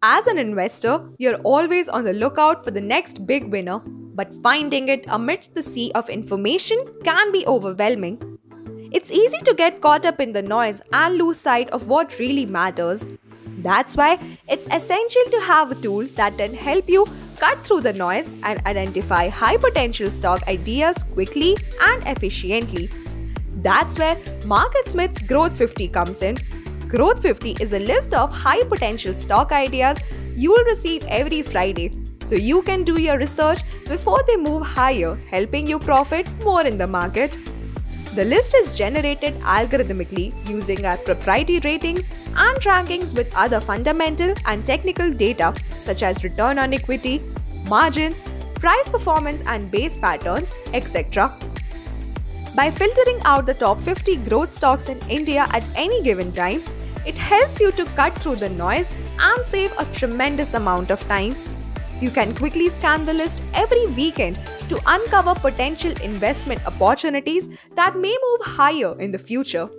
As an investor, you're always on the lookout for the next big winner, but finding it amidst the sea of information can be overwhelming. It's easy to get caught up in the noise and lose sight of what really matters. That's why it's essential to have a tool that can help you cut through the noise and identify high potential stock ideas quickly and efficiently. That's where MarketSmith's Growth50 comes in. Growth50 is a list of high potential stock ideas you'll receive every Friday, so you can do your research before they move higher, helping you profit more in the market. The list is generated algorithmically using our proprietary ratings and rankings with other fundamental and technical data such as return on equity, margins, price performance and base patterns, etc. By filtering out the top 50 growth stocks in India at any given time, it helps you to cut through the noise and save a tremendous amount of time. You can quickly scan the list every weekend to uncover potential investment opportunities that may move higher in the future.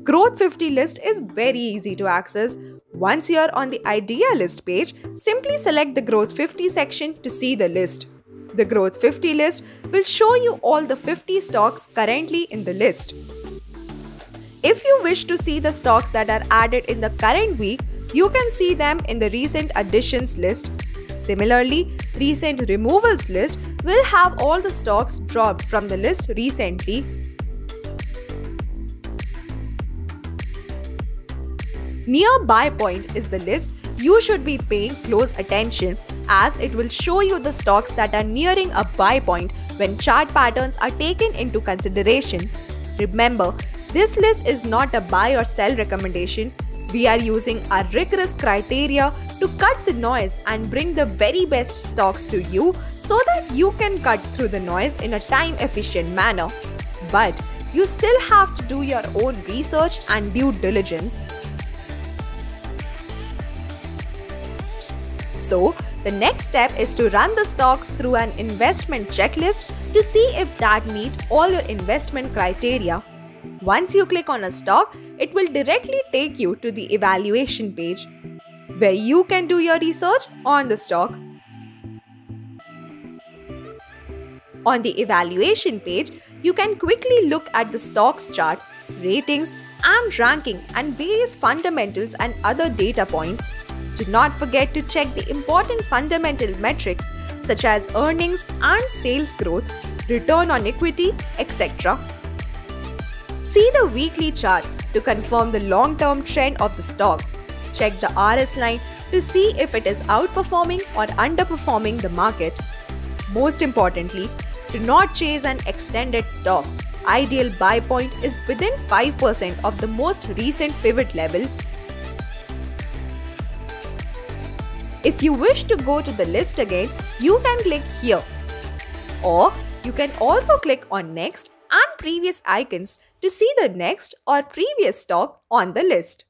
Growth50 list is very easy to access. Once you're on the idea list page, simply select the Growth50 section to see the list. The Growth50 list will show you all the 50 stocks currently in the list. If you wish to see the stocks that are added in the current week, you can see them in the recent additions list. Similarly, recent removals list will have all the stocks dropped from the list recently. Near buy point is the list you should be paying close attention, as it will show you the stocks that are nearing a buy point when chart patterns are taken into consideration. Remember, this list is not a buy or sell recommendation. We are using our rigorous criteria to cut the noise and bring the very best stocks to you so that you can cut through the noise in a time-efficient manner. But you still have to do your own research and due diligence. So, the next step is to run the stocks through an investment checklist to see if that meets all your investment criteria. Once you click on a stock, it will directly take you to the evaluation page, where you can do your research on the stock. On the evaluation page, you can quickly look at the stock's chart, ratings, and ranking and various fundamentals and other data points. Do not forget to check the important fundamental metrics such as earnings and sales growth, return on equity, etc. See the weekly chart to confirm the long-term trend of the stock. Check the RS line to see if it is outperforming or underperforming the market. Most importantly, do not chase an extended stock. Ideal buy point is within 5% of the most recent pivot level. If you wish to go to the list again, you can click here. Or you can also click on Next and previous icons to see the next or previous stock on the list.